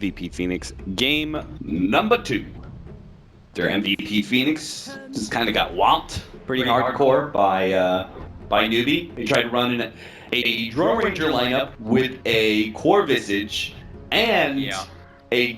MVP Phoenix, game number 2. Their MVP Phoenix just kind of got whomped pretty hardcore by Newbee. They tried to run in a Drone Ranger lineup with a Core Visage and a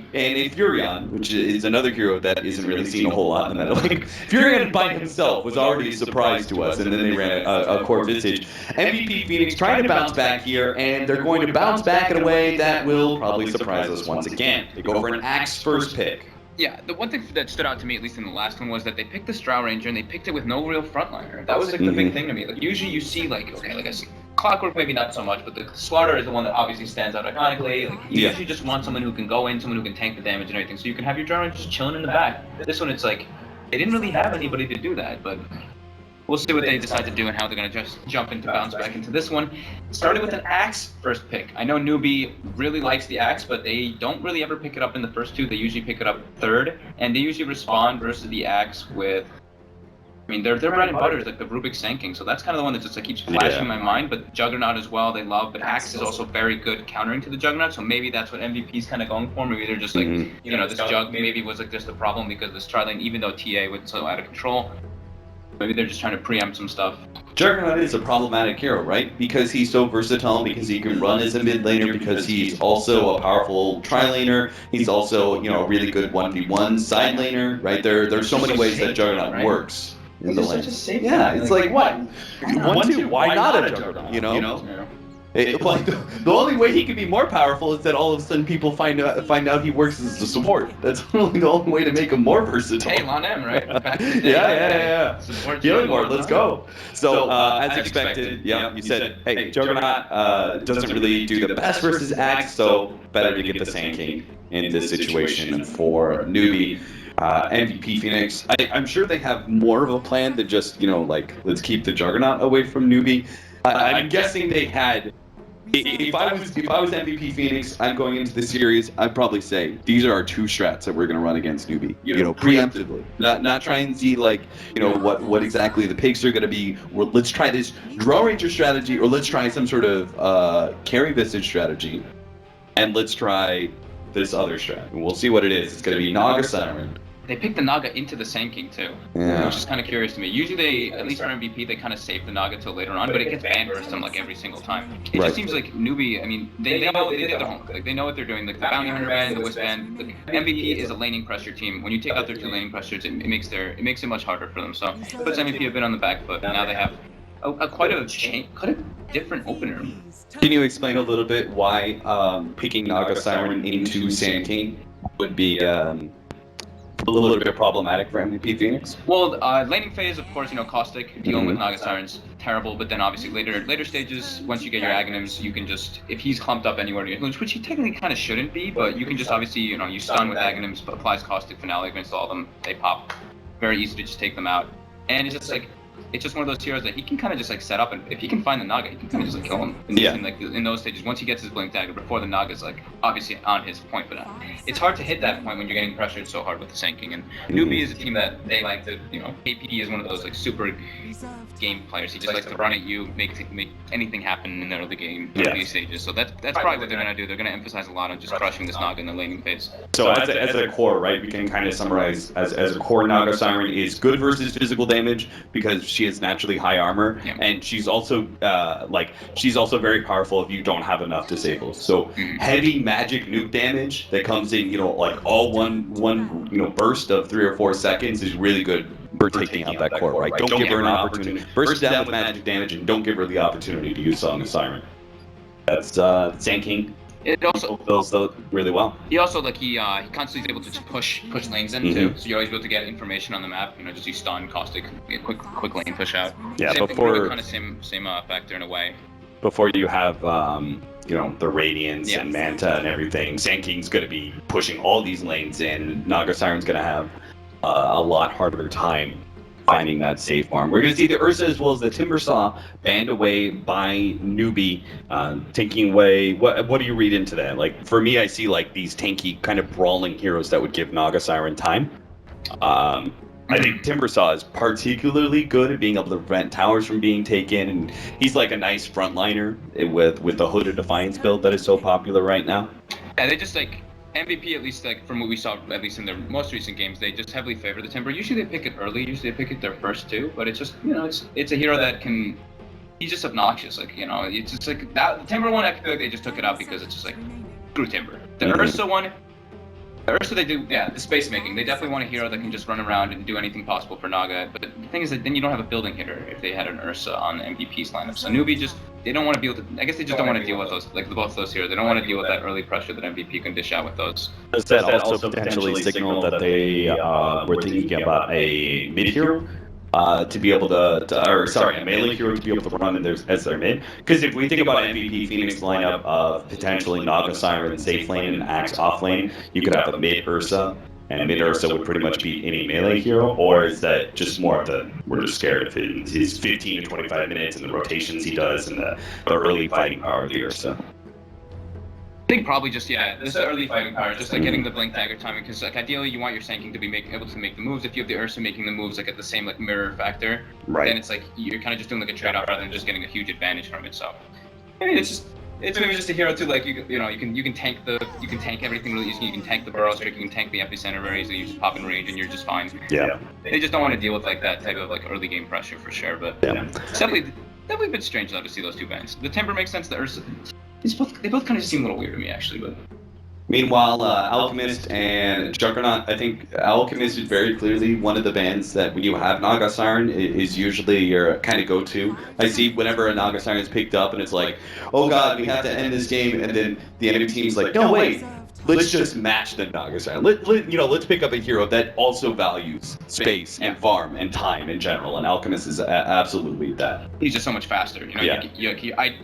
Furion, which is another hero that isn't really seen a whole lot in the meta. Like, Furion by himself was already a surprise to us, and then they ran a Core Visage. MVP Phoenix trying to bounce back here, and they're going to bounce back in a way that will probably surprise us once again. They go for an Axe first pick. Yeah, the one thing that stood out to me, at least in the last one, was that they picked the Drow Ranger and they picked it with no real frontliner. That was like the big thing to me. Like usually you see like I see Clockwork maybe not so much, but the Slaughter is the one that obviously stands out iconically. Like you usually just want someone who can go in, someone who can tank the damage and everything, so you can have your Drow Ranger just chilling in the back. This one, it's like they didn't really have anybody to do that, but we'll see what they decide to do and how they're going to just jump into bounce back into this one. Started with an Axe first pick. I know Newbee really likes the Axe, but they don't really ever pick it up in the first 2. They usually pick it up third, and they usually respond versus the Axe with, I mean, their bread and butter is like the Rubik's Sanking, so that's kind of the one that just like keeps flashing in my mind. But Juggernaut as well, they love, but Axe is also very good countering to the Juggernaut, so maybe that's what MVP's kind of going for. Maybe they're just like, you know, this Jug maybe was like just a problem because this tri-lane, even though TA was so out of control, maybe they're just trying to preempt some stuff. Juggernaut is a problematic hero, right? Because he's so versatile, because he can run as a mid laner, because he's also a powerful tri-laner, he's also, you know, a really good 1v1 side laner, right? There's so many ways that Juggernaut works in the lane. Yeah, it's like, what? 1-2, why not a Juggernaut, you know? Like, the only way he can be more powerful is that all of a sudden people find out he works as a support. That's really the only way to make him more versatile. Hey, Lon M, right? Yeah. Healing Ward, let's go. So, as expected, you said, hey, Juggernaut doesn't really do the best versus Axe, so better to get the Sand King in this situation for Newbee. MVP Phoenix, I'm sure they have more of a plan than just, you know, like, let's keep the Juggernaut away from Newbee. I'm guessing they had. If I was MVP Phoenix, I'm going into the series, I'd probably say these are our 2 strats that we're going to run against Newbee. You know, preemptively. Not try and see like, you know, what exactly the picks are going to be. Well, let's try this Draw Ranger strategy, or let's try some sort of carry Visage strategy, and let's try this other strat. And we'll see what it is. It's going to be Naga Siren. They picked the Naga into the Sand King too, which is kind of curious to me. Usually, at least for MVP, they kind of save the Naga till later on, but it gets banned versus them like every single time. It just seems like Newbee, I mean, they know they did their homework. Like they know what they're doing. Like the Bounty Hunter ban, the Wisp ban. Like, MVP is a laning pressure team. When you take out their 2 laning pressures, it makes it much harder for them. So it puts MVP a bit on the back foot. Now they have quite a different opener. Can you explain a little bit why picking Naga Siren into Sand King would be a little bit problematic for MVP Phoenix? Well, laning phase, of course, you know, Caustic, dealing with Naga Siren's terrible, but then obviously later stages, once you get your Aghanims, you can just, if he's clumped up anywhere, which he technically kind of shouldn't be, but you can just obviously, you know, you stun with Aghanims, applies Caustic Finale against all of them, they pop. Very easy to just take them out. And it's just like, it's just one of those heroes that he can kind of just like set up, and if he can find the Naga, he can kind of just like kill him in those stages. Once he gets his Blink Dagger, before the Naga's like obviously on his point, but it's hard to hit that point when you're getting pressured so hard with the Sand King. And Newbee is a team that they like to, you know, KP is one of those like super game players. He just likes to run at you, make anything happen in the early game in these stages. So that's probably what they're gonna do. They're gonna emphasize a lot on just crushing this Naga in the laning phase. So as a core, right, we can kind of summarize as a core, Naga Siren is good versus physical damage because she has naturally high armor, and she's also very powerful if you don't have enough disables. So heavy magic nuke damage that comes in, you know, like all one you know burst of 3 or 4 seconds is really good for taking out that core, right? Don't give her an opportunity. Burst down with magic damage and don't give her the opportunity to use Song of Siren. That's Sand King. It also does really well. He also he constantly is able to just push lanes in too. So you're always able to get information on the map. You know, just use stun, caustic, quick lane push out. Yeah, same before kind of same factor in a way. Before you have you know, the Radiance and Manta and everything, Sand King's going to be pushing all these lanes in. Naga Siren's going to have a lot harder time finding that safe farm. We're going to see the Ursa as well as the Timbersaw banned away by Newbee, taking away. What do you read into that? Like, for me, I see like these tanky kind of brawling heroes that would give Naga Siren time. I think Timbersaw is particularly good at being able to prevent towers from being taken, and he's like a nice frontliner with the Hood of Defiance build that is so popular right now. Yeah, they just like MVP, at least like from what we saw, at least in their most recent games, they just heavily favor the Timber. Usually they pick it early. Usually they pick it their first two, but it's just it's a hero that can. He's just obnoxious. Like it's just like that. The Timber one, I feel like they just took it out because it's just like screw Timber. The Ursa one. Ursa, they do, the space making. They definitely want a hero that can just run around and do anything possible for Naga. But the thing is that then you don't have a building hitter if they had an Ursa on the MVP's lineup. So NewBee they don't want to deal with I guess they just don't want to deal with those, like both those heroes. They don't want to deal with that early pressure that MVP can dish out with those. Does that also potentially signal that they were thinking about a mid hero? To be able a melee hero to be able to run as their mid. Because if we think about MVP Phoenix lineup of potentially Naga Siren safe lane and Axe off lane, you could have a mid Ursa, and mid Ursa would pretty much be any melee hero, or is that just more of we're just scared of his 15 to 25 minutes and the rotations he does and the early fighting power of the Ursa? I think probably just this is early fighting power, just like getting the blink dagger timing, because like ideally you want your Sanking to be able to make the moves. If you have the Ursa making the moves like at the same like mirror factor, then it's like you're kind of just doing like a trade-off rather than just getting a huge advantage from it. So I mean it's maybe just a hero too. Like you can tank everything really easily. You can tank the burrow strike, you can tank the epicenter very easily. You just pop in range and you're just fine. Yeah. They just don't want to deal with like that type of like early game pressure for sure. But it's definitely a bit strange though to see those two bans. The Timber makes sense. The Ursa. They both kind of seem a little weird to me, actually. But meanwhile, Alchemist and Juggernaut, I think Alchemist is very clearly one of the bans that when you have Naga Siren is usually your kind of go-to. I see whenever a Naga Siren is picked up and it's like, oh god, we have to end this game, and then the enemy team's like, no wait, let's just match the Naga Siren. Let's pick up a hero that also values space and farm and time in general, and Alchemist is absolutely that. He's just so much faster.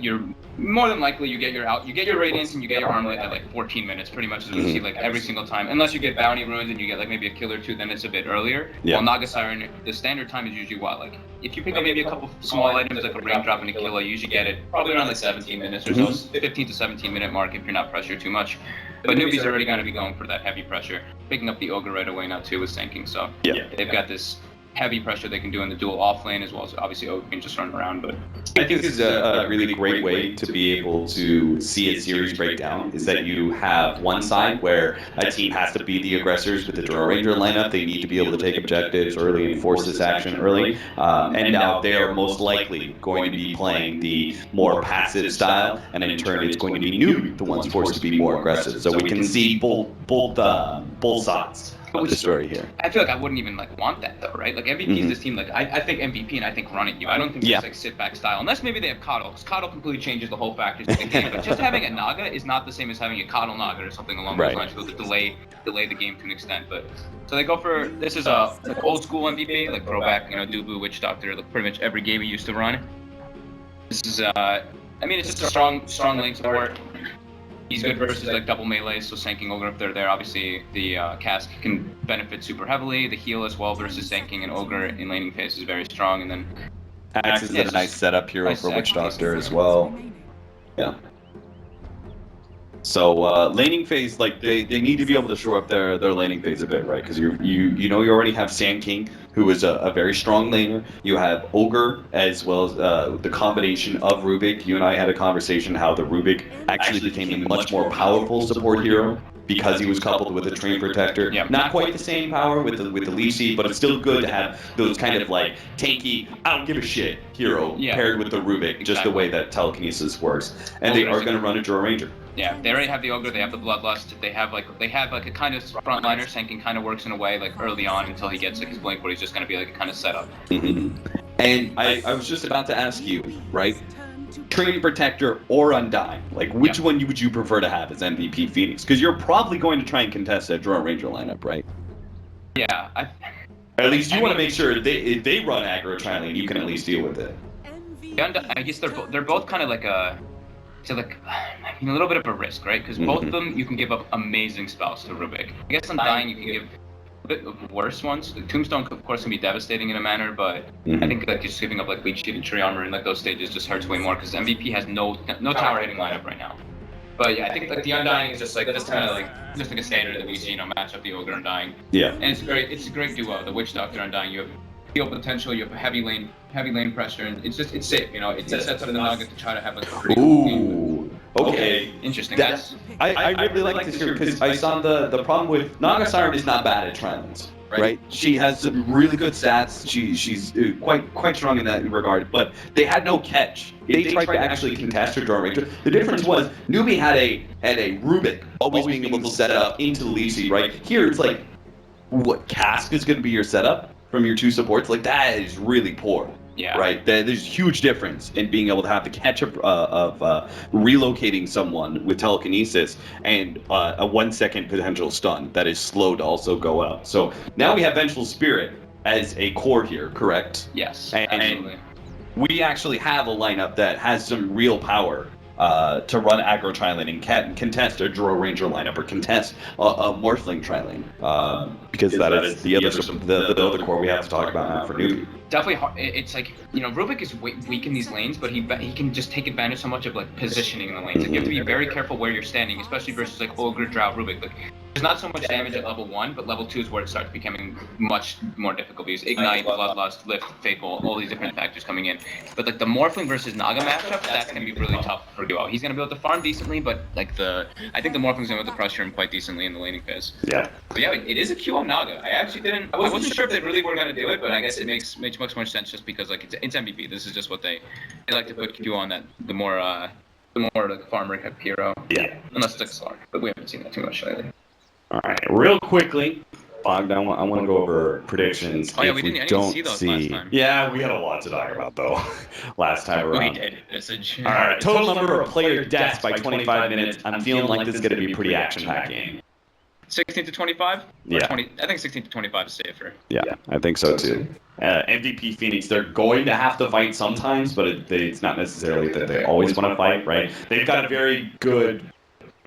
You're more than likely you get your Radiance and you get your Armlet at like 14 minutes, pretty much as we see like every single time. Unless you get Bounty Ruins and you get like maybe a kill or two, then it's a bit earlier. While Naga Siren, the standard time is usually what, like if you pick up maybe a couple small items like a Raindrop and a Killa, you usually get it probably around like 17 minutes or so, 15 to 17 minute mark if you're not pressured too much. But NewBee's already going to be going for that heavy pressure, picking up the Ogre right away now too with Sanking. So they've got this heavy pressure they can do in the dual off lane, as well as obviously Ogre can just run around. But I think this is a really great way to be able to see a series break down, is that you have one side where a team has to be the aggressors with the Draw Ranger lineup. They need to be able to take objectives early and force this action early. And now they are most likely going to be playing the more passive style, and in turn it's going to be NewBee, the ones forced to be more aggressive. So we can see both sides of the story here. I feel like I wouldn't even like want that though, right? Like MVP is this team. Like I think MVP and I think running you. I don't think it's like sit back style, unless maybe they have Coddle, because Coddle completely changes the whole factors of the game. But just having a Naga is not the same as having a Coddle Naga or something along those lines. To delay the game to an extent. But so they go for this is a like old school MVP, like throwback, Dubu, Witch Doctor, like pretty much every game he used to run. This is I mean it's just a strong lane support. He's good versus like double melee, so Sanking Ogre if they're there. Obviously, the Cask can benefit super heavily. The heal as well versus Sanking and Ogre in laning phase is very strong. And then Axe is a nice setup hero for Witch Doctor as well. Yeah. So laning phase, like they need to be able to shore up their laning phase a bit, right? Because you already have Sand King, who is a very strong laner. You have Ogre as well as the combination of Rubik. You and I had a conversation how the Rubik actually became a much more powerful support hero because he was coupled with a Train Protector. Not quite the same power with the Leaf Seed, but it's still good to have those kind of like tanky, I don't give a shit hero paired with the Rubik, just the way that telekinesis works. And they are going to run a Draw Ranger. Yeah, they already have the Ogre, they have the Bloodlust, they have like a kind of frontliner. Sanking kind of works in a way like early on until he gets like his blink where he's just going to be like a kind of setup. And I was just about to ask you, right? Train Protector or Undying, like which one would you prefer to have as MVP Phoenix? Because you're probably going to try and contest that Draw Ranger lineup, right? Yeah. At least you want to make sure if they run aggro trialing, you can at least deal with it. I guess they're both kind of like a little bit of a risk, right? Because both of them you can give up amazing spells to Rubik. I guess Undying you can give a bit of worse ones. The Tombstone of course can be devastating in a manner, but I think like just giving up like Leech Shield and Tree Armor in like those stages just hurts way more because MVP has no tower hitting lineup right now. But yeah, I think like the Undying is just like that's kind of like just like a standard that we see, match up the Ogre Undying. Yeah. And it's a great duo. The Witch Doctor Undying, you have heal potential, you have heavy lane pressure, and it's safe. It sets up the Naga to try to have like a pretty cool game. Okay. Interesting. I really like this here because I saw the problem with Naga Siren is not bad at trials. Right. She has some really good stats. She's quite strong in that regard. But they had no catch. They tried to actually contest her draw range. The difference was Newbee had a Rubik always being able to set up into the lead seed. Right here, it's like what Cask is going to be your setup from your two supports. Like that is really poor. Yeah. Right. There's a huge difference in being able to have the catch up of relocating someone with telekinesis and a 1 second potential stun that is slow to also go out. So now we have Vengeful Spirit as a core here, correct? Yes. And we actually have a lineup that has some real power to run aggro tri-lane and contest a Draw Ranger lineup or contest a Morphling tri-lane. Because that is the other core we have to talk about now for Newbee. Definitely hard. It's like, Rubik is weak in these lanes, but he can just take advantage so much of like positioning in the lanes. Like, you have to be very careful where you're standing, especially versus like Ogre, Drow, Rubik. Like, there's not so much damage at level 1, but level 2 is where it starts becoming much more difficult because Ignite, Bloodlust, Lift, Fateful, all these different factors coming in. But like the Morphling versus Naga matchup, that's gonna be really tough for Duo. He's gonna be able to farm decently, but like I think the Morphling's gonna be able to pressure him quite decently in the laning phase. Yeah. But yeah, it is a QO Naga. I wasn't sure if they really were gonna do it, but I guess it makes much more sense just because like it's MVP. This is just what they like to put Q on that the more like farmer hero. Yeah. Unless it's like Slark, but we haven't seen that too much lately. All right, real quickly, Bogdan, I want to go over predictions. Oh yeah, we didn't see those last time. Yeah, we had a lot to talk about though last time around. We did. All right, total number of player deaths by 25 minutes. I'm feeling like this is going to be a pretty action-packed game. 16 to 25? Yeah. 20, I think 16 to 25 is safer. Yeah, I think so too. MVP Phoenix, they're going to have to fight sometimes, but it's not necessarily that they always want to fight, right? They've got a very good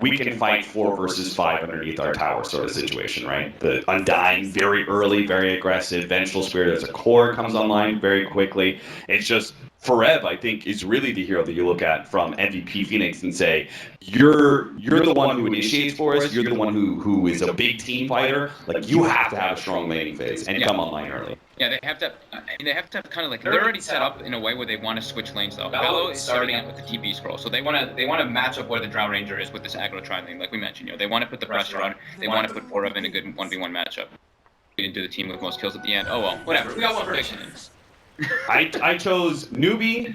we can fight 4 versus 5 underneath our tower sort of situation, right? The Undying, very early, very aggressive. Vengeful Spirit as a core comes online very quickly. It's just, Forev, I think, is really the hero that you look at from MVP Phoenix and say, you're the one who initiates for us, you're the one who is a big team fighter. Like, you have to have a strong laning phase and come online early. Yeah, they have to have kind of like, they're already set up in a way where they want to switch lanes though. Bello is starting out with the TP scroll, so they want to match up where the Drow Ranger is with this aggro tri-lane, like we mentioned. They want to put the pressure on, they want to put Forev in a good 1v1 matchup. We didn't do the team with most kills at the end. Oh well, whatever. We got one prediction. I chose Newbee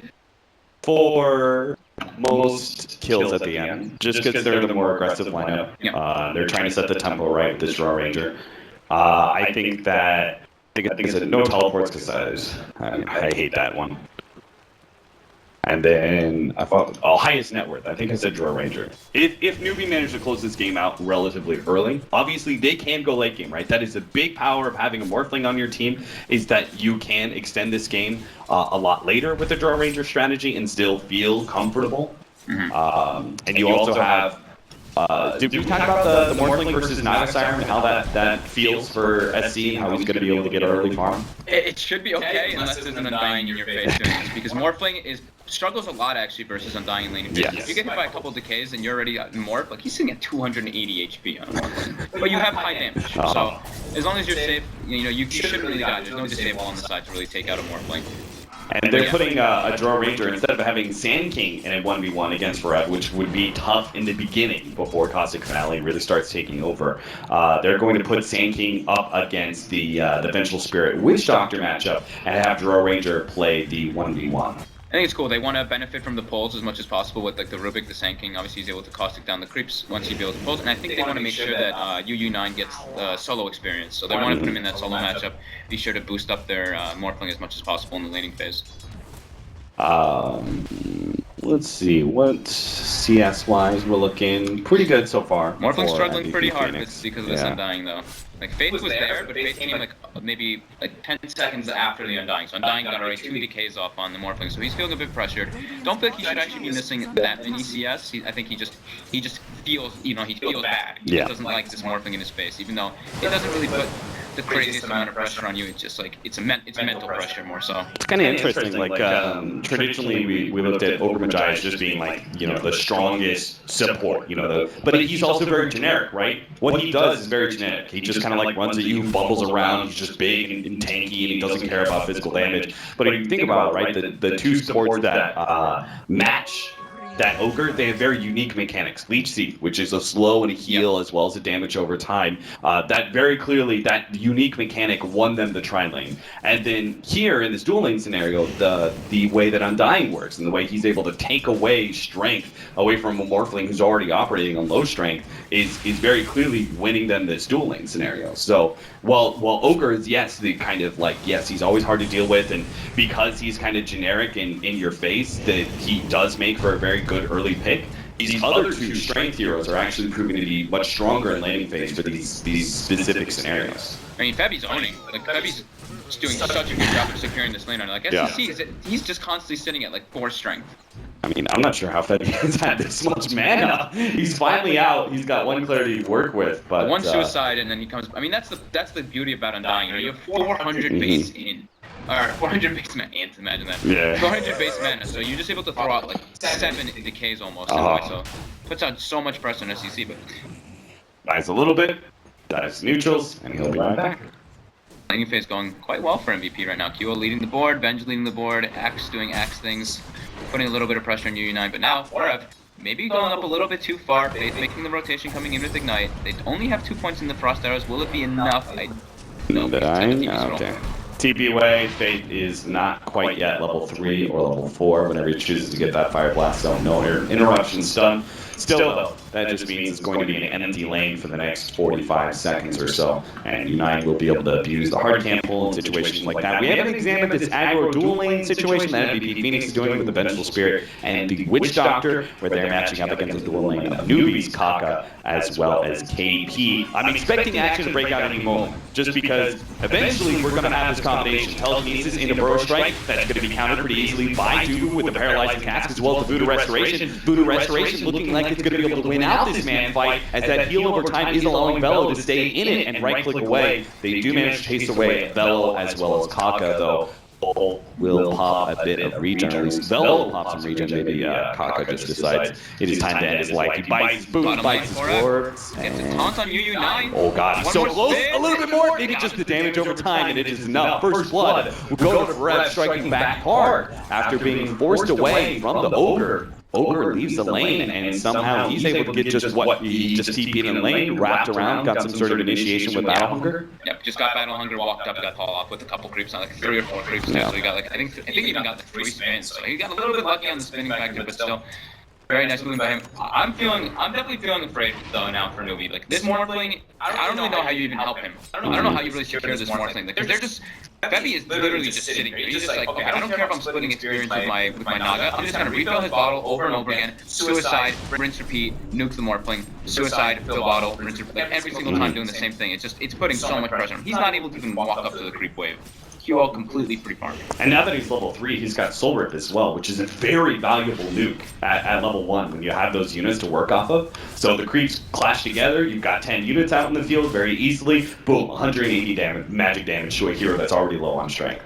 for most kills at the end, just because they're the more aggressive lineup. They're trying to set the tempo right with this Draw Ranger. I think I said no teleports because I hate that one. And then I thought, highest net worth. I think I said Draw Ranger. If Newbee managed to close this game out relatively early, obviously they can go late game, right? That is a big power of having a Morphling on your team, is that you can extend this game a lot later with the Draw Ranger strategy and still feel comfortable. And you also have... did we talk about the Morphling versus Naga Siren and how that feels for SC and how he's going to be able to get early farm? It should be okay unless there's an Undying in your face doing this, because Morphling struggles a lot actually versus Undying in laning. If you get hit by a couple of decays and you're already at Morph, like he's sitting at 280 HP on a Morphling, but you have high damage. So as long as you're safe, you shouldn't really die. There's no disable on the side to really take out a Morphling. And they're putting a Draw Ranger, instead of having Sand King in a 1v1 against Forev, which would be tough in the beginning before Cosmic Finale really starts taking over. They're going to put Sand King up against the Vengeful Spirit Witch Doctor matchup and have Draw Ranger play the 1v1. I think it's cool. They want to benefit from the pulls as much as possible with like the Rubik, the Sand King. Obviously, he's able to caustic down the creeps once he builds pulls. And I think they want to make sure that UU9 gets solo experience. So they want to put him in that solo matchup. Be sure to boost up their Morphling as much as possible in the laning phase. Let's see, what CS-wise we're looking pretty good so far. Morphling's struggling pretty hard because of this Undying though. Like Faith was there, but Faith came like maybe like 10 seconds after the Undying. So Undying got already 2 decays off on the Morphling, so he's feeling a bit pressured. Don't feel like he should actually be missing that many CS. I think he just feels, he feels bad. He just doesn't like this Morphling in his face, even though it doesn't really put the craziest amount of pressure on you. It's just like it's mental pressure more so. It's kind of interesting. Like traditionally, we looked at Ogre Magi as just being like the strongest support. But he's also very generic, right? What he does is very generic. He just kind of like runs at you, bubbles around. He's just big and tanky, and he doesn't care about physical damage. But if you think about it, right, the two supports that match that Ogre, they have very unique mechanics. Leech Seed, which is a slow and a heal as well as a damage over time. That very clearly, that unique mechanic won them the tri-lane. And then here in this dual lane scenario, the way that Undying works and the way he's able to take away strength away from a Morphling who's already operating on low strength is very clearly winning them this dual lane scenario. So while Ogre is, yes, the kind of like, yes, he's always hard to deal with, and because he's kind of generic and in your face, that he does make for a very good early pick. These other two strength heroes are actually proving to be much stronger in laning phase for these specific scenarios. I mean, Febby's owning. Like, Febby's doing such a good job of securing this lane. Like, SEC, he's just constantly sitting at like 4 strength. I mean, I'm not sure how Febby has had this much mana. He's finally out. He's got 1 clarity to work with, but 1 suicide, and then he comes. I mean, that's the beauty about Undying. You know, you have 400 base in. Or 400 base mana, imagine that. Yeah. 400 base mana, so you're just able to throw out like 7 decays almost. So puts out so much pressure on SEC, but dies a little bit, dies neutrals, and he'll be right back. Laning phase going quite well for MVP right now. QO leading the board, Benj leading the board, Axe doing Axe things, putting a little bit of pressure on UU9, but now Forev maybe going up a little bit too far. Faith making the rotation, coming in with Ignite. They only have 2 points in the Frost Arrows. Will it be enough? I don't know. Okay. TP away, Faith is not quite yet level 3 or level 4 whenever he chooses to get that Fire Blast Zone. No interruption stun. Still though, that just means it's going to be an empty lane for the next 45 seconds or so, and U9 will be able to abuse the hard cancel in situations like that. We haven't examined this aggro dual lane situation that MVP Phoenix is doing with the Vengeful Spirit and the Witch Doctor, where they're matching up against the dual lane of Newbee's Kaka as well as KP. I'm expecting action to break out any moment, just because eventually we're going to have this combination. Telekinesis into Burrow Strike, that's going to be countered pretty easily by Dubu with the Paralyzing Cask as well as the Voodoo Restoration. Voodoo Restoration looking like it's going to be able to win out this man fight, as that heal over time is allowing Velo to stay in it and right-click away. They do manage to chase away Velo as well as Kaka, though. Will pop a bit of regen. At least Velo will pop some regen. Maybe Kaka just decides it is time to end his life. He bites his boot, bites his swords, and taunt on UU9. Oh god, he's so close. A little bit more. Maybe just the damage over time, and it is enough. First blood will go to Forev, striking back hard after being forced away from the Ogre. Ogre leaves the lane, and somehow he's able to get just what he just TP'd in the lane, wrapped around, got some sort of initiation with Battle Hunger. Yep, just got Battle Hunger, walked up, got fall off with a couple creeps, not like 3 or 4 creeps. So he got like I think he even got the 3 spins. So he got a little bit lucky on the spinning factor, but still very nice moving by him. I'm definitely feeling afraid though now for Newbee. Like this Morphling, I don't really know how you even help him. I don't know how you really secure this Morphling. Because they're just Febby is literally just sitting here. He's just like, okay, I don't care if I'm splitting experience with my Naga. I'm just gonna refill his bottle over and over again. Suicide, rinse, repeat, nuke the Morphling. Suicide, fill bottle, rinse, repeat. Like every single time doing the same thing. It's putting so much pressure on him. He's not able to even walk up to the creep wave. QL completely free farm. And now that he's level 3, he's got Soul Rip as well, which is a very valuable nuke at level 1 when you have those units to work off of. So the creeps clash together, you've got 10 units out in the field very easily. Boom, 180 damage, magic damage to a hero that's already low on strength.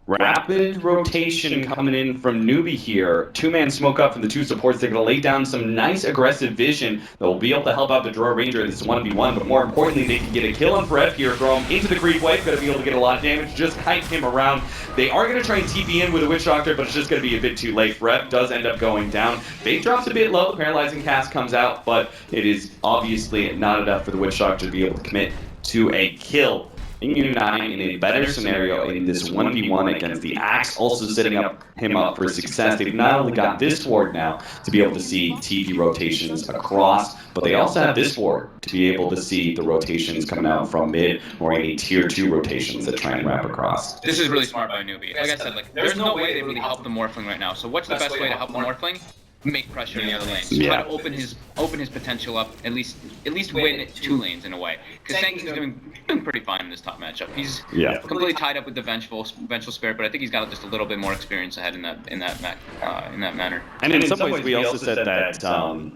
Rapid rotation coming in from Newbee here. 2-man smoke up from the 2 supports. They're going to lay down some nice aggressive vision that will be able to help out the Draw Ranger in this 1v1, but more importantly, they can get a kill on Forev here, throw him into the creep wave, going to be able to get a lot of damage, just kite him around. They are going to try and TP in with a Witch Doctor, but it's just going to be a bit too late. Forev does end up going down. Fate drops a bit low, the Paralyzing Cast comes out, but it is obviously not enough for the Witch Doctor to be able to commit to a kill. U9 in a better scenario in this 1v1 against the Axe, also setting him up for success. They've not only got this ward now to be able to see TV rotations across, but they also have this ward to be able to see the rotations coming out from mid or any tier 2 rotations that try and wrap across. This is really smart by Newbee. Like I said, like there's no way they really help the Morphling right now. So what's the best way to help the Morphling? Make pressure in the other lanes. Try to open his potential up, at least win 2 lanes in a way. Because Sankey's doing pretty fine in this top matchup. He's completely tied up with the vengeful Spirit, but I think he's got just a little bit more experience ahead in that manner. And in some ways, we also said that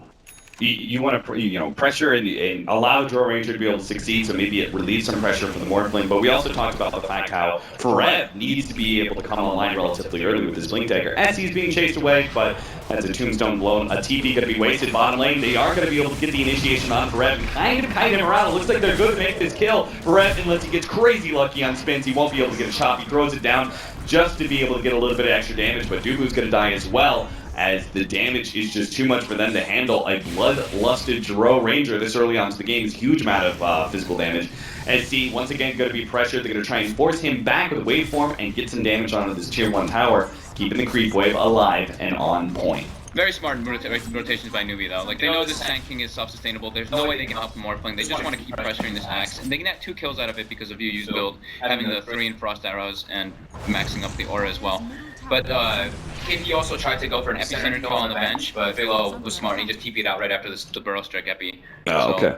you want to pressure and allow Draw Ranger to be able to succeed, so maybe it relieves some pressure from the Morphling. But we also talked about the fact how Forev needs to be able to come online relatively early with his Blink Dagger as he's being chased away, but as a Tombstone blown, a TP going to be wasted bottom lane. They are going to be able to get the initiation on Forev and kind of kite him around. It looks like they're going to make this kill. Forev, unless he gets crazy lucky on spins, he won't be able to get a chop. He throws it down just to be able to get a little bit of extra damage, but Dubu's going to die as well, as the damage is just too much for them to handle. A bloodlusted Jiro Ranger this early on to the game is a huge amount of physical damage. SC, once again, going to be pressured. They're going to try and force him back with waveform and get some damage onto this tier 1 tower, keeping the creep wave alive and on point. Very smart rotations by Newbee though. Like they know this Sand King is self-sustainable. There's no way they can help him Morphling. They just want to keep pressuring this Axe, and they can get 2 kills out of it because of Yu's build, having the 3 in Frost Arrows and maxing up the aura as well. But KP also tried to go for an epicenter kill on the bench, but Philo was smart. He just TP'd out right after the Burrow Strike epi. Oh, okay.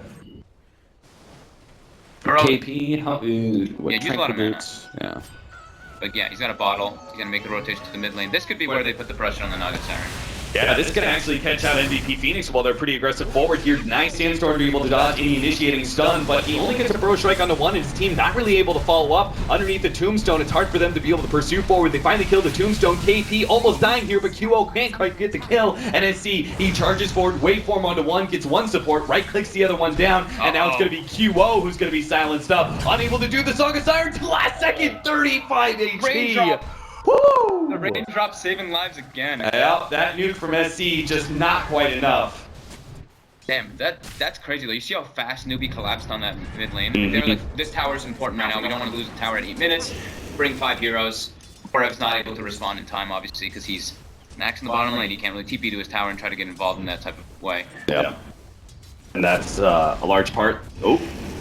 Burrow, KP, what use a lot of mana. Yeah. But yeah, he's got a bottle. He's gonna make the rotation to the mid lane. This could be where they put the pressure on the Naga Siren. Yeah, this can actually catch out MVP Phoenix while they're pretty aggressive forward here. Nice Sandstorm to be able to dodge any initiating stun, but he only gets a Burrow Strike onto 1, and his team not really able to follow up underneath the Tombstone. It's hard for them to be able to pursue forward. They finally kill the Tombstone. KP almost dying here, but QO can't quite get the kill. And SC, he charges forward, waveform onto 1, gets 1 support, right-clicks the other one down, and now it's going to be QO who's going to be silenced up. Unable to do the Song of Siren till last second, 35 HP. Raindrop. Woo! The raindrop saving lives again. Yeah, that nuke from SC just not quite enough. Damn, that's crazy though. You see how fast Newbee collapsed on that mid lane? They're like, this tower is important right now. We don't want to lose the tower at 8 minutes. Bring 5 heroes. Borev's not able to respond in time, obviously, because he's Max in the bottom lane. He can't really TP to his tower and try to get involved in that type of way. Yeah. And that's a large part. Oh,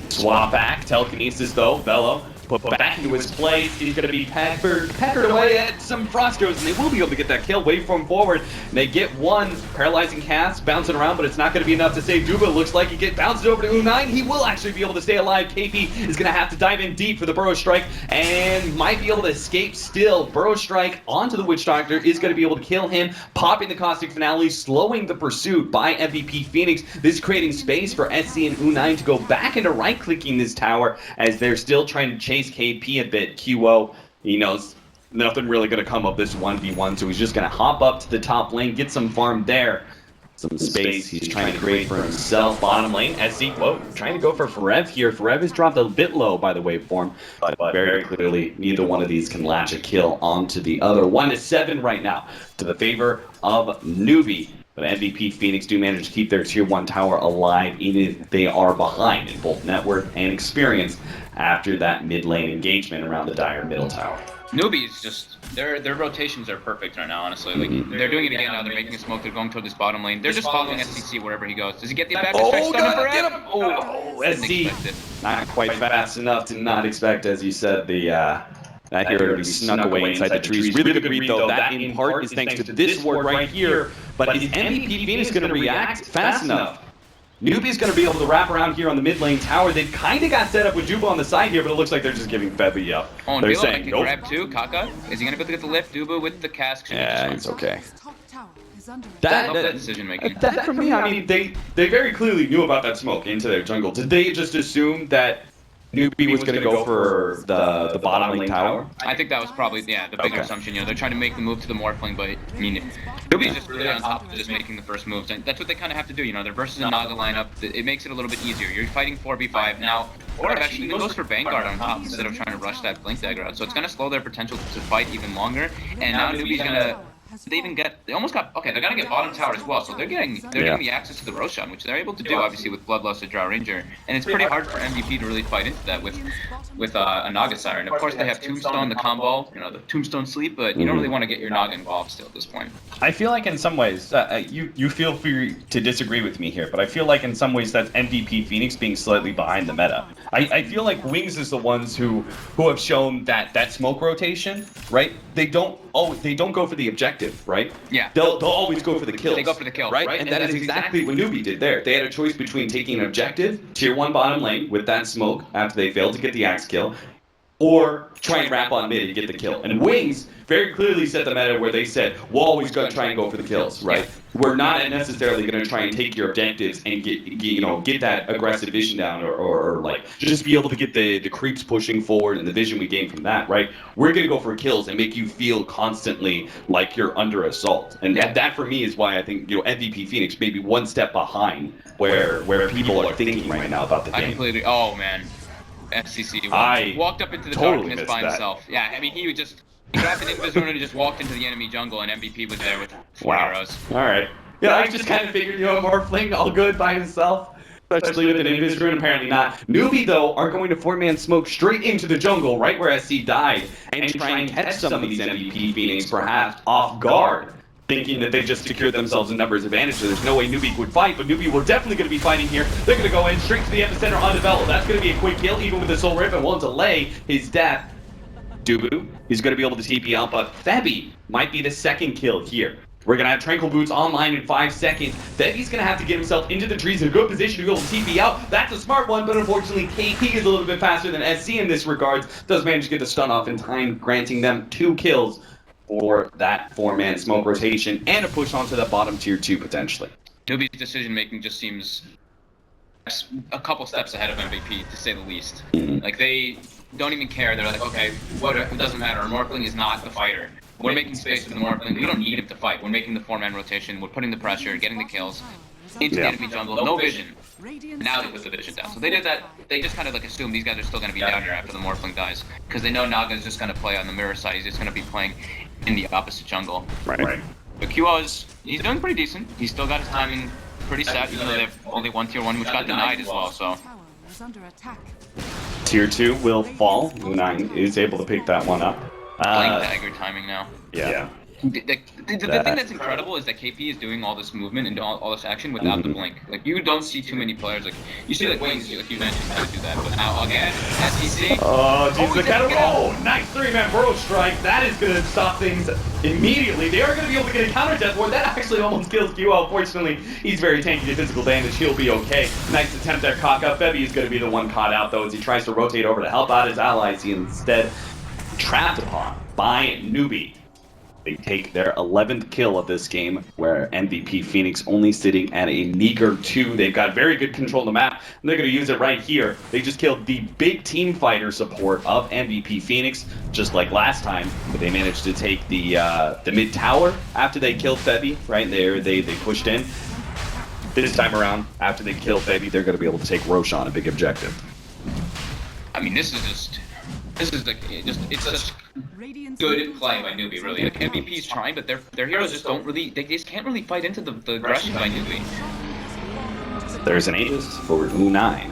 swap back. Telekinesis though. Velo put back into his place. He's going to be peppered away at some Frostros, and they will be able to get that kill. Waveform forward. And they get 1 paralyzing cast bouncing around, but it's not going to be enough to save Duba. Looks like he gets bounced over to U9. He will actually be able to stay alive. KP is going to have to dive in deep for the Burrow Strike and might be able to escape still. Burrow Strike onto the Witch Doctor is going to be able to kill him, popping the Caustic Finale, slowing the pursuit by MVP Phoenix. This is creating space for SC and U9 to go back into right-clicking this tower as they're still trying to chase KP a bit. QO, he knows nothing really going to come of this 1v1, so he's just going to hop up to the top lane, get some farm there. Some space he's trying to create for himself. Bottom lane, SC, whoa, trying to go for Forev here. Forev is dropped a bit low by the waveform, but very clearly neither one of these can latch a kill onto the other. 1-7 right now to the favor of Newbee. But MVP Phoenix do manage to keep their tier 1 tower alive, even if they are behind in both net worth and experience after that mid lane engagement around the Dire middle tower. Newbee's just, their rotations are perfect right now, honestly. Like they're doing it again now. They're making a smoke. They're going toward this bottom lane. They're just following SCC wherever he goes. Does he get the back? Oh, God, get him! Oh, SC not quite fast enough to not expect, as you said, the that hero to be snuck away inside the trees. Really good read, though. That in part is thanks to this ward right here. But is MVP Phoenix going to react fast enough? Newbee's going to be able to wrap around here on the mid lane tower. They've kind of got set up with Duba on the side here, but it looks like they're just giving Bevy up. Oh, and they're Bilo saying, can nope. grab too. Kaka, is he going to be able to get the lift? Duba with the cask. Yeah, it's okay. I love that decision making. That for me, I mean, they very clearly knew about that smoke into their jungle. Did they just assume that Newbee was going to go for the bottom lane tower? I think that was probably, yeah, the bigger assumption. You know, they're trying to make the move to the Morphling, but I mean, Newbee's just really on top of just making the first moves, and that's what they kind of have to do. You know, their versus a Naga lineup, it makes it a little bit easier. You're fighting 4v5 now, or actually even goes for Vanguard on top instead of trying to rush that Blink Dagger out. So it's going to slow their potential to fight even longer, and now Newbee's going to. They almost got, okay, they're gonna get bottom tower as well, so they're getting the access to the Roshan, which they're able to do obviously with Bloodlust or Drow Ranger, and it's pretty hard for MVP to really fight into that with a Naga Siren. Of course they have Tombstone, the combo, you know, the Tombstone sleep, but you don't really want to get your Naga involved still at this point. I feel like in some ways, you feel free to disagree with me here, but I feel like in some ways that's MVP Phoenix being slightly behind the meta. I feel like Wings is the ones who have shown that smoke rotation, right? They don't go for the objective, right? Yeah. They'll always go for the kills. They go for the kill, right? And that is exactly what Newbee did there. They had a choice between taking an objective, tier 1 bottom lane with that smoke after they failed to get the axe kill, or try and wrap on mid and get the kill. And Wings very clearly set the meta where they said, we're always going to try and go for the kills, right? We're not necessarily going to try and take your objectives and get that aggressive vision down or like just be able to get the creeps pushing forward and the vision we gain from that, right? We're going to go for kills and make you feel constantly like you're under assault. And that for me is why I think, MVP Phoenix may be one step behind where people are thinking right now about the game. I completely, oh man. FCC walked up into the totally darkness by himself. Yeah, I mean, he would just He grabbed an invis rune and he just walked into the enemy jungle, and MVP was there with 4 arrows. All right. Yeah, I just kind of figured, Morphling all good by himself. Especially with an invis rune, apparently not. Newbee, though, are going to 4-man smoke straight into the jungle, right where SC died, and try and catch some of these MVP Phoenix perhaps off guard, thinking that they just secured themselves a numbers advantage. So there's no way Newbee would fight, but Newbee were definitely going to be fighting here. They're going to go in straight to the epicenter undeveloped. That's going to be a quick kill, even with the Soul Rip, and won't delay his death. Dubu, he's going to be able to TP out, but Febby might be the second kill here. We're going to have Tranquil Boots online in 5 seconds. Febby's going to have to get himself into the trees in a good position to be able to TP out. That's a smart one, but unfortunately KP is a little bit faster than SC in this regard. Does manage to get the stun off in time, granting them 2 kills for that 4-man smoke rotation and a push onto the bottom tier 2 potentially. Newbee's decision making just seems a couple steps ahead of MVP, to say the least. Like, they don't even care. They're like, okay, it doesn't matter. Morphling is not the fighter. We're making space for the Morphling. We don't need him to fight. We're making the 4-man rotation. We're putting the pressure, getting the kills into the enemy jungle. No vision. Now they put the vision down. So they did that. They just kind of like assume these guys are still going to be down here after the Morphling dies, because they know Naga's just going to play on the mirror side. He's just going to be playing in the opposite jungle. Right. But QO he's doing pretty decent. He's still got his timing pretty set, even though they have only one tier 1, which got denied as well. So tier 2 will fall. U9 is able to pick that one up. Playing dagger timing now. Yeah. The thing that's incredible is that KP is doing all this movement and all this action without the blink. Like, you don't see too many players. Like, you see like Wings, like you mentioned, how to do that. But now again, SEC. Oh, jeez, the kind of roll. Nice 3-man burrow strike. That is going to stop things immediately. They are going to be able to get a counter death ward. That actually almost kills QO. Fortunately, he's very tanky to physical damage. He'll be okay. Nice attempt there, Kaka. Febby is going to be the one caught out, though, as he tries to rotate over to help out his allies. He instead trapped upon by Newbee. They take their 11th kill of this game, where MVP Phoenix only sitting at a meager 2. They've got very good control of the map, and they're going to use it right here. They just killed the big team fighter support of MVP Phoenix, just like last time, but they managed to take the mid tower after they killed Febby. Right there, they pushed in. This time around, after they kill Febby, they're going to be able to take Roshan, a big objective. I mean, it's such good play by Newbee, really. Like, MVP's trying, but their heroes just they just can't really fight into the aggression by Newbee. There's an Aegis for U9.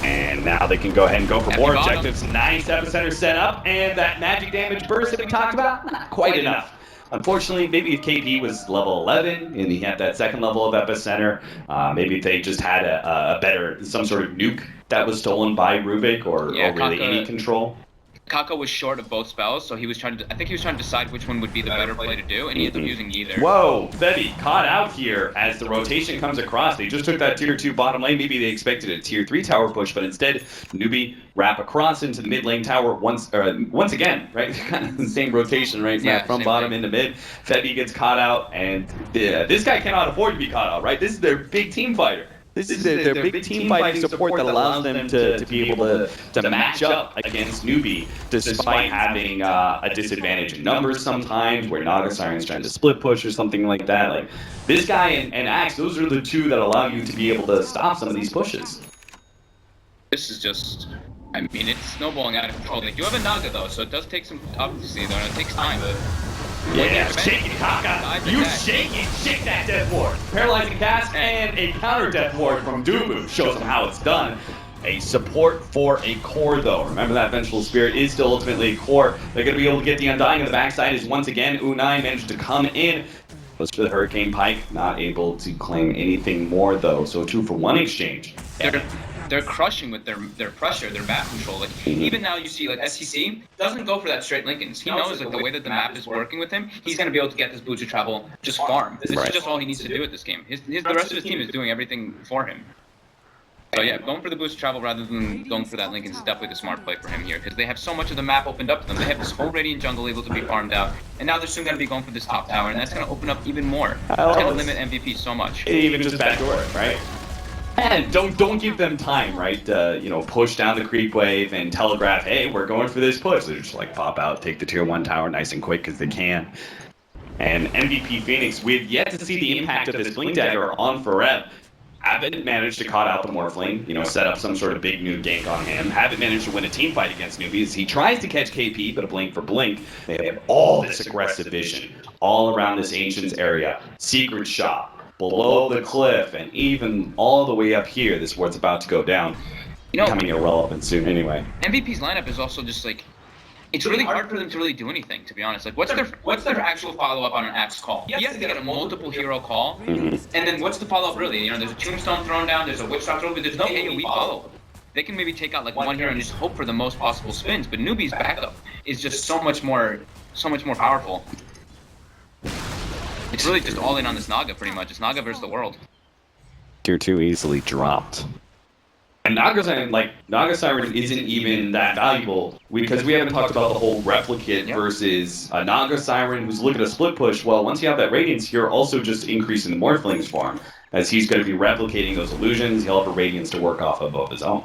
And now they can go ahead and go for more objectives. Nice epicenter set up, and that magic damage burst that we talked about, not quite enough. Unfortunately, maybe if KP was level 11 and he had that second level of epicenter, maybe if they just had some sort of nuke that was stolen by Rubik or really any control. Kaka was short of both spells, so I think he was trying to decide which one would be the better play to do, and he ended up using either. Whoa, Febby caught out here as the rotation comes across. They just took that tier 2 bottom lane. Maybe they expected a tier 3 tower push, but instead, Newbee wrap across into the mid lane tower once again, right? Kind of the same rotation, right? Yeah, from bottom into mid. Febby gets caught out, and this guy cannot afford to be caught out, right? This is their big team fighter. This is their big team fighting support that allows them to be able to match up against Newbee, despite having a disadvantage in numbers sometimes, where Naga Siren's trying to split push or something like that. Like, this guy and Axe, those are the two that allow you to be able to stop some of these pushes. This is just, I mean, it's snowballing out of control. They do have a Naga, though, so it does take some, obviously, though, it takes time, but... Yeah, shake it, Kaka. You shake that death ward. Paralyzing cast and a counter death ward from Dubu shows them how it's done. A support for a core, though. Remember that Vengeful Spirit is still ultimately a core. They're going to be able to get the Undying on the backside as once again U9 managed to come in. Goes for the Hurricane Pike, not able to claim anything more, though. So a 2-for-1 exchange. They're crushing with their pressure, their map control. Like, even now you see, like, SCC doesn't go for that straight Lincolns. He knows, like, the way that the map is working with him, he's going to be able to get this boots of travel, just farm. This is just all he needs to do at this game. The rest of his team is doing everything for him. So yeah, going for the boost of travel rather than going for that Lincoln is definitely the smart play for him here, because they have so much of the map opened up to them. They have this whole Radiant jungle able to be farmed out, and now they're soon going to be going for this top tower, and that's going to open up even more. It's going to limit MVP so much. Even just backdoor it, right? And don't give them time, right? Push down the creep wave and telegraph, hey, we're going for this push. They're just like pop out, take the tier 1 tower nice and quick because they can. And MVP Phoenix, we've yet to see the impact of this Blink Dagger on Forev. haven't managed to cut out the Morphling, you know, set up some sort of big new gank on him. Haven't managed to win a team fight against Newbee. He tries to catch KP, but a blink for blink. They have all this aggressive vision all around this Ancients area. Secret shop, below the cliff, and even all the way up here. This ward's about to go down. You know, Becoming irrelevant soon anyway. MVP's lineup is also just like, it's really hard for them to really do anything, to be honest. Like, what's their actual follow-up on an Axe call? Yes, they get a multiple hero call, and then what's the follow-up really? You know, there's a Tombstone thrown down, there's a Witch Doctor thrown, but there's no AoE follow-up. They can maybe take out like one hero and just hope for the most possible spins, but Newbee's backup is just so much more powerful. It's really just all in on this Naga, pretty much. It's Naga versus the world. Tier 2 easily dropped. And Naga Siren isn't even that valuable because we haven't talked about the whole replicate versus a Naga Siren who's looking to split push. Well, once you have that Radiance, you're also just increasing the Morphling's farm. As he's going to be replicating those illusions, he'll have a Radiance to work off of his own.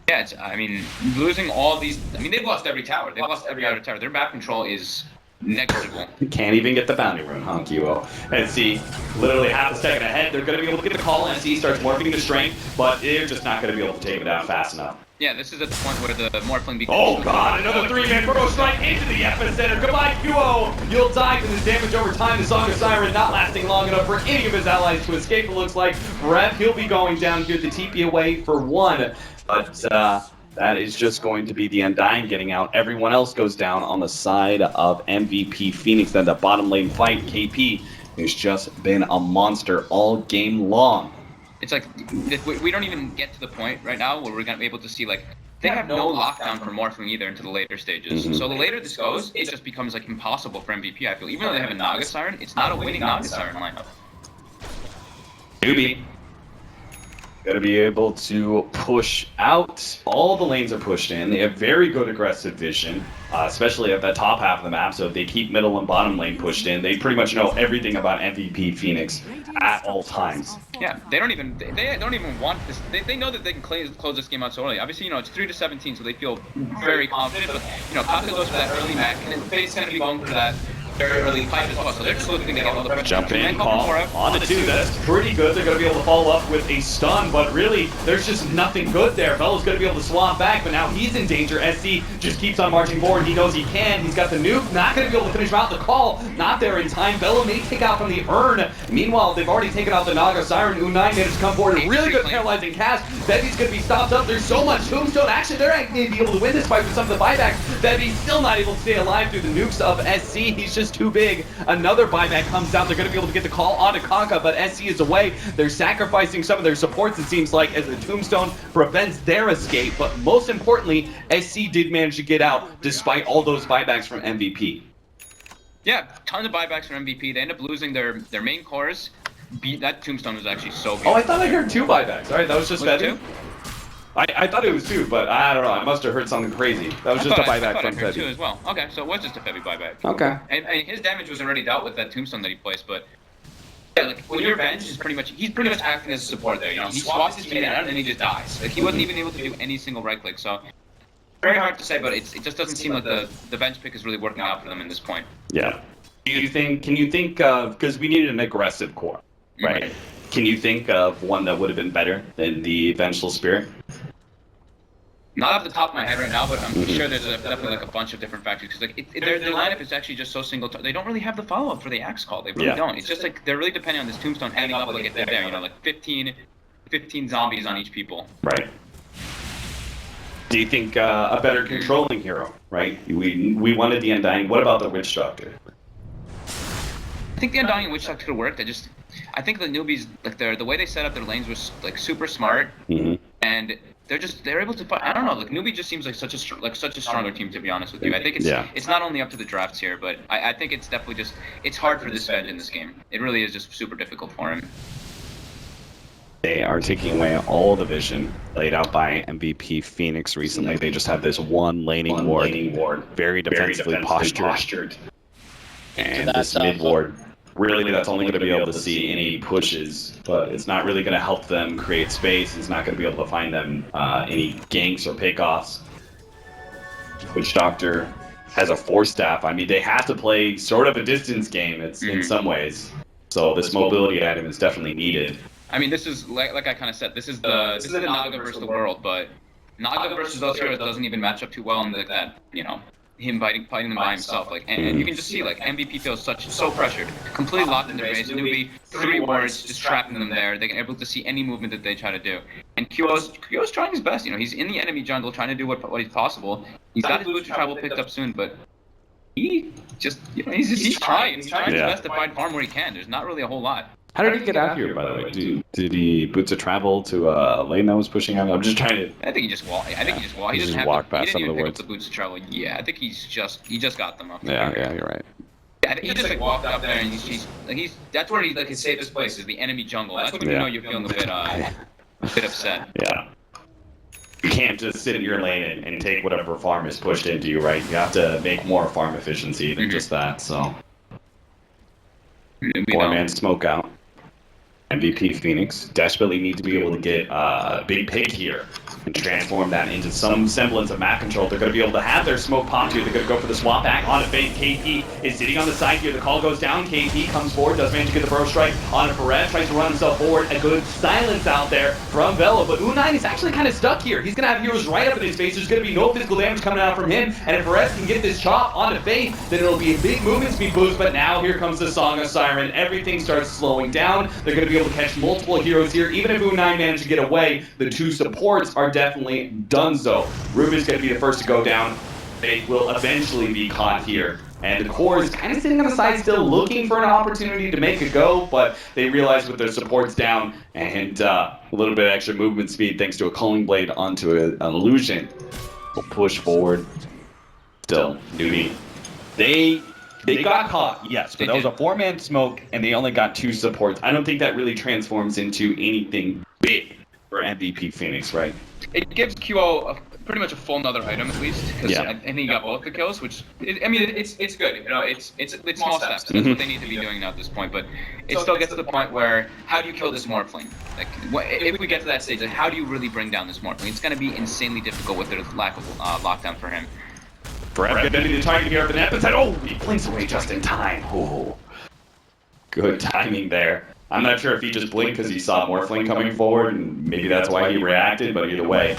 Yeah, I mean, losing all these... I mean, they've lost every tower. They've lost every other tower. Their map control is negligible. Can't even get the bounty rune, huh, Kiwo? And see, literally half a second ahead, they're going to be able to get the call, and see starts morphing to strength, but they're just not going to be able to take it out fast enough. Yeah, this is at the point where the Morphling becomes... Oh god, another 3-man burrow strike into the epicenter. Goodbye, Kiwo! You'll die from this damage over time. The Song of Siren not lasting long enough for any of his allies to escape, it looks like. Brett, he'll be going down here to TP away for one. But, that is just going to be the Undying getting out. Everyone else goes down on the side of MVP Phoenix. Then the bottom lane fight, KP, has just been a monster all game long. It's like, we don't even get to the point right now where we're going to be able to see, like, they have no lockdown for Morphling either into the later stages. So the later this goes, it just becomes, like, impossible for MVP, I feel. Even though they have a Naga Siren, it's not a winning Naga Siren lineup. Newbee gonna be able to push out. All the lanes are pushed in. They have very good aggressive vision, especially at that top half of the map. So if they keep middle and bottom lane pushed in, they pretty much know everything about MVP Phoenix at all times. Yeah, they don't even want this. They know that they can close this game out so early. Obviously, you know, it's 3-17, so they feel very confident. But you know, Kaka goes for that early mech, and then Fate's gonna be going for that very early fight as well, so they're just looking to get all the pressure. Jump in, call on the 2. That's pretty good. They're going to be able to follow up with a stun, but really, there's just nothing good there. Bella's going to be able to swap back, but now he's in danger. SC just keeps on marching forward. He knows he can. He's got the nuke. Not going to be able to finish him out. The call, not there in time. Bella may take out from the urn. Meanwhile, they've already taken out the Naga Siren. U9 managed to come forward. A really good paralyzing cast. Bevy's going to be stopped up. There's so much Tombstone action. They're actually going to be able to win this fight with some of the buybacks. Bevy's still not able to stay alive through the nukes of SC. He's just too big. Another buyback comes out. They're going to be able to get the call onto Kanka, but SC is away. They're sacrificing some of their supports, it seems like, as the Tombstone prevents their escape. But most importantly, SC did manage to get out despite all those buybacks from MVP. Yeah, tons of buybacks from MVP. They end up losing their main cores. That Tombstone was actually so good. Oh, I thought I heard 2 buybacks. All right, that was just Was it Bevy. 2? I thought it was 2, but I don't know. I must have heard something crazy. That was just a buyback from I heard 2 Bevy. as well. Okay, so it was just a Bevy buyback. Okay. And his damage was already dealt with that Tombstone that he placed, but yeah, like when your bench is he's pretty much acting as a support there. You know, he swaps his teammate out and then he just dies. Like he wasn't even able to do any single right click. So very hard to say, but it just doesn't seem like the bench pick is really working out for them at this point. Yeah. Can you think of, because we needed an aggressive core, right? Can you think of one that would have been better than the Vengeful Spirit? Not off the top of my head right now, but I'm sure there's definitely like a bunch of different factors. Because like their lineup is actually just so single. They don't really have the follow up for the Axe call. They really don't. It's just like they're really depending on this Tombstone handing up like they're there. You know, like 15 zombies on each people. Right. Do you think a better controlling hero? Right. We wanted the Undying. What about the Witch Doctor? I think the Undying and Witch Doctor could work. I think the Newbies, like the way they set up their lanes was like super smart, and they're able to fight. I don't know. Like Newbee just seems like such a stronger team, to be honest with you. I think it's not only up to the drafts here, but I think it's definitely it's hard for this Venge in this game. It really is just super difficult for him. They are taking away all the vision laid out by MVP Phoenix recently. They just have this one laning ward, very defensively postured. And this mid ward, really that's only going to be able to see any pushes, but it's not really going to help them create space. It's not going to be able to find them any ganks or pickoffs. Witch Doctor has a 4-staff. I mean, they have to play sort of a distance game in some ways. So this mobility item is definitely needed. I mean, this is like I kind of said. This is the Naga versus the world, but Naga versus those heroes doesn't even match up too well in like that. Him fighting them by himself. Like, and you can just see like MVP feels so pressured, completely locked in their base. Newbee 3 wards just trapping them there. They're able to see any movement that they try to do. And QO's trying his best. He's in the enemy jungle trying to do what is possible. He's got his boots of travel picked up soon, but he just he's trying. He's trying his best to find farm where he can. There's not really a whole lot. How did he get out here, by the way? Did he boots of travel to a lane that was pushing out? I'm just trying to. I think he just walked. He doesn't walked past he some didn't of the even pick up woods. the boots of travel. Yeah, I think he just got them up. Yeah, you're right. Yeah, he just like walked up there and he's that's where he like his safest place is the enemy jungle. That's when you know you're feeling a bit upset. Yeah. You can't just sit in your lane and take whatever farm is pushed into you, right? You have to make more farm efficiency than just that. So. 4-man smoke out. MVP Phoenix desperately need to be able to get a big pig here and transform that into some semblance of map control. They're going to be able to have their smoke pop here. They're going to go for the swap back on a base. KP is sitting on the side here. The call goes down. KP comes forward, does manage to get the burrow strike on a Perez, tries to run himself forward. A good silence out there from Velo, but U9 is actually kind of stuck here. He's going to have heroes right up in his face. There's going to be no physical damage coming out from him, and if Perez can get this chop on the face, then it'll be a big movement speed boost, but now here comes the Song of Siren. Everything starts slowing down. They're going to be able to catch multiple heroes here. Even if U9 managed to get away, the 2 supports are definitely donezo. Ruby's going to be the first to go down. They will eventually be caught here. And the core is kind of sitting on the side still looking for an opportunity to make a go, but they realize with their supports down and a little bit of extra movement speed thanks to a Culling Blade onto an illusion will push forward. Still, Newbee. They got caught, yes, but that was a 4-man smoke, and they only got 2 supports. I don't think that really transforms into anything big for MVP Phoenix, right? It gives QO pretty much a full another item at least, because I think he got both the kills, which it's good. It's small steps. That's what they need to be doing now at this point. But it still gets to the point where how do you kill this Morphling? Like, if we get to that stage, like, how do you really bring down this Morphling? It's going to be insanely difficult with their lack of lockdown for him. Forever getting the target here at the net, but said, oh, he blinks away just in time. Oh, good timing there. I'm not sure if he just blinked because he saw Morphling coming forward, and maybe that's why he reacted, but either way,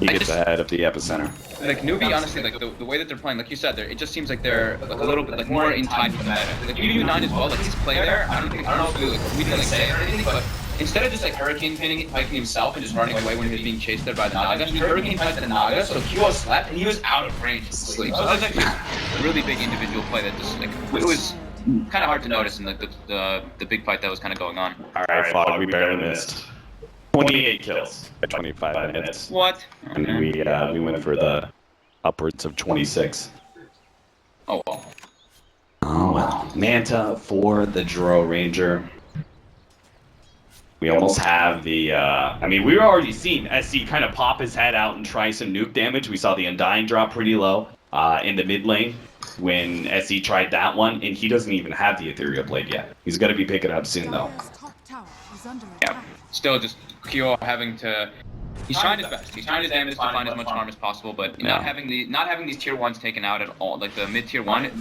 he gets ahead of the epicenter. Like, Newbee, honestly, like, the way that they're playing, like you said, it just seems like they're like, a little bit like more in time with the meta. Like, U9 as well, like, his play there, I don't know if we didn't say it or anything, but instead of just like Hurricane piking himself and just running away when he was being chased there by the Naga, he Hurricane piked the Naga, so QO slept and he was out of range to sleep. So that was actually a really big individual play that just like it was kind of hard to notice in the big fight that was kind of going on. All right, Fog, we barely missed. 28 kills at 25 minutes. What? And we went for the upwards of 26. Oh well. Oh well. Manta for the Dro Ranger. We almost have the, I mean, we've already seen SC kind of pop his head out and try some nuke damage. We saw the Undying drop pretty low in the mid lane when SC tried that one, and he doesn't even have the Ethereal Blade yet. He's going to be picking up soon, though. Yeah, still just QO having to, he's trying his best. He's trying his damage to find as much harm as possible, but not having these tier 1s taken out at all, like the mid tier 1,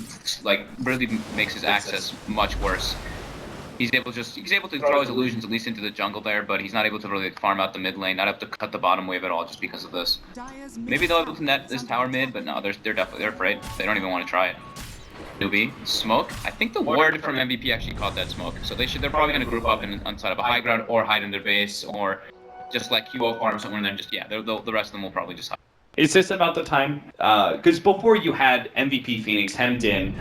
like really makes his access much worse. He's able to throw his illusions at least into the jungle there, but he's not able to really farm out the mid lane, not able to cut the bottom wave at all just because of this. Maybe they'll be able to net this tower mid, but no, they're afraid. They don't even want to try it. Newbee, smoke. I think the ward from MVP actually caught that smoke, so they're probably going to group up inside of a high ground or hide in their base or just like QO farm somewhere and then just the rest of them will probably just hide. Is this about the time? Because before you had MVP Phoenix hemmed in,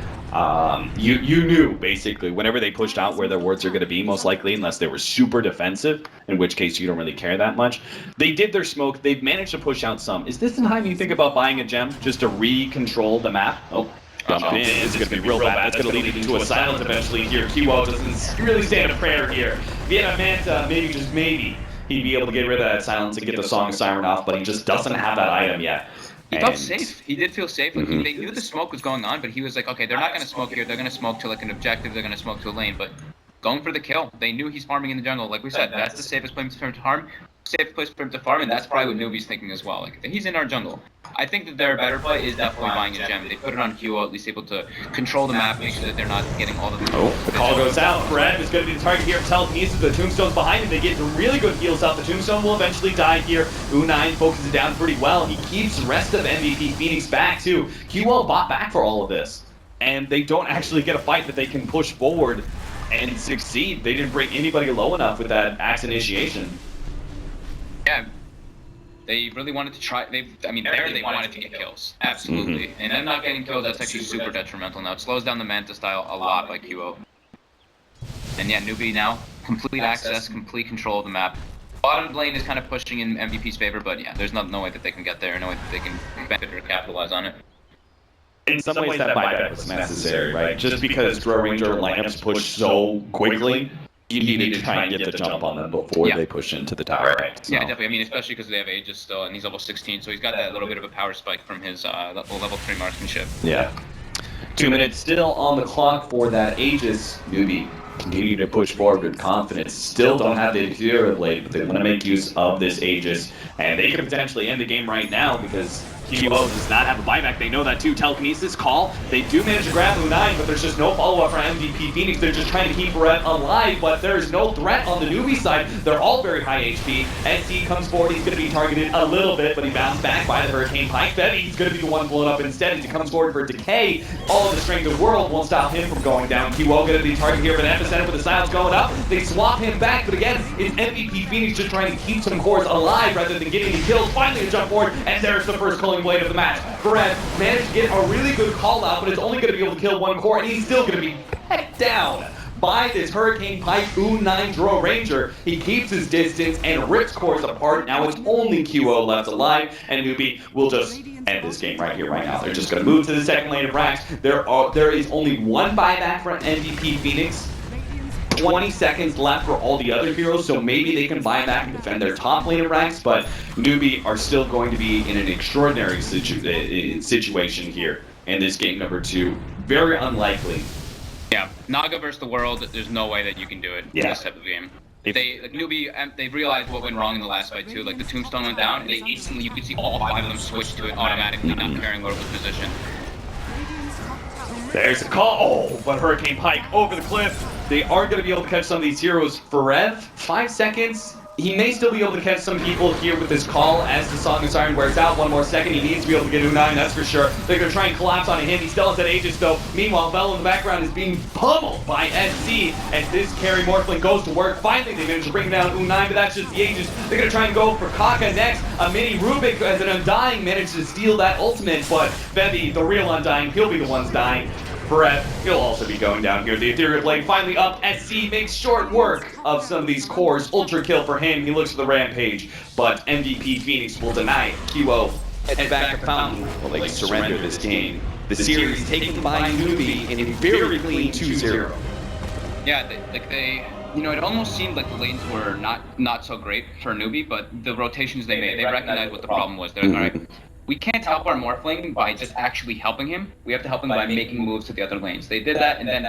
you knew basically whenever they pushed out where their wards are going to be, most likely, unless they were super defensive, in which case you don't really care that much. They did their smoke. They've managed to push out some. Is this the time you think about buying a gem just to re-control the map? Oh, jump in. This is going to be real bad. That's going to lead into a silence eventually here. QO doesn't really stand a prayer here. Vietnam Manta, maybe, just maybe, he'd be able to get rid of that silence and get the Song of Siren off, but he just doesn't have that item yet. He felt safe. He did feel safe. Like, they knew the smoke was going on, but he was like, okay, they're not going to smoke here. They're going to smoke to like an objective. They're going to smoke to a lane, but going for the kill. They knew he's farming in the jungle. Like we said, that's the safest place for him to farm. Safe place for him to farm, and that's probably what Newbee's thinking as well. Like, he's in our jungle. I think that their better play is definitely buying a gem. They put it on QO, at least able to control the map, make sure that they're not getting all the. Oh, the call goes out. Fred is going to be the target here. Telekinesis, the Tombstone's behind him. They get really good heals up. The Tombstone will eventually die here. U9 focuses it down pretty well. He keeps the rest of MVP Phoenix back too. QO bought back for all of this. And they don't actually get a fight that they can push forward and succeed. They didn't bring anybody low enough with that axe initiation. Yeah. They really wanted to try. They wanted to get kills. Absolutely. And them not getting kills, that's actually super detrimental now. It slows down the Manta style a lot by QO. And yeah, Newbee now, complete access, complete control of the map. Bottom lane is kind of pushing in MVP's favor, but yeah, there's no way that they can get there, no way that they can benefit or capitalize on it. In some ways, that buyback was necessary, right? Just because Throw Ranger lineups push so quickly, you need to try and get the jump on them before they push into the tower. Right? So. Yeah, definitely. I mean, especially because they have Aegis still, and he's level 16, so he's got that little bit of a power spike from his level 3 marksmanship. Yeah. 2 minutes still on the clock for that Aegis. Newbee continue to push forward with confidence. Still don't have the Inferior blade, but they want to make use of this Aegis, and they could potentially end the game right now because QO does not have a buyback. They know that too. Telekinesis call. They do manage to grab U9, but there's just no follow-up for MVP Phoenix. They're just trying to keep Red alive, but there's no threat on the Newbee side. They're all very high HP. SC comes forward. He's going to be targeted a little bit, but he bounced back by the Hurricane Pike. Bevy, he's going to be the one blown up instead as he comes forward for Decay. All of the strength of the world won't stop him from going down. QO going to be targeted here, but Epicenter with the silence going up. They swap him back, but again, it's MVP Phoenix just trying to keep some cores alive rather than getting the kills. Finally, to jump forward, and there's the first culling blade of the match. Fred managed to get a really good call out, but it's only going to be able to kill one core, and he's still going to be pecked down by this Hurricane Pike U9 Throw Ranger. He keeps his distance and rips cores apart. Now it's only QO left alive, and Newbee will just end this game right here, right now. They're just going to move to the second lane of racks. There is only one buyback for MVP Phoenix. 20 seconds left for all the other heroes, so maybe they can buy back and defend their top lane of ranks, but Newbee are still going to be in an extraordinary situation here in this game number 2. Very unlikely. Yeah, Naga versus the world, there's no way that you can do it in this type of game. Newbee, they realized what went wrong in the last fight too. Like the Tombstone went down, and they instantly, you could see all 5 of them switch to it automatically, not caring what was position. There's a call. Oh, but Hurricane Pike over the cliff. They are going to be able to catch some of these heroes. Forev, 5 seconds. He may still be able to catch some people here with this call as the Song of Siren wears out. 1 more second. He needs to be able to get U9, that's for sure. They're going to try and collapse on him. He still has that Aegis, though. Meanwhile, Bell in the background is being pummeled by SC as this carry Morphling goes to work. Finally, they manage to bring down U9, but that's just the Aegis. They're going to try and go for Kaka next. A mini Rubik as an Undying managed to steal that ultimate, but Bevy, the real Undying, he'll be the ones dying. Brett, he'll also be going down here. The Ethereal Blade finally up. SC makes short work of some of these cores. Ultra kill for him. He looks for the Rampage, but MVP Phoenix will deny it. QO head back to Fountain. Will they surrender this game? The series taken by Newbee in a very clean 2-0. Yeah, it almost seemed like the lanes were not so great for Newbee, but the rotations they made, they recognized what the problem was. They're like, all right, we can't help our Morphling by just actually helping him. We have to help him by making moves to the other lanes. They did that, and then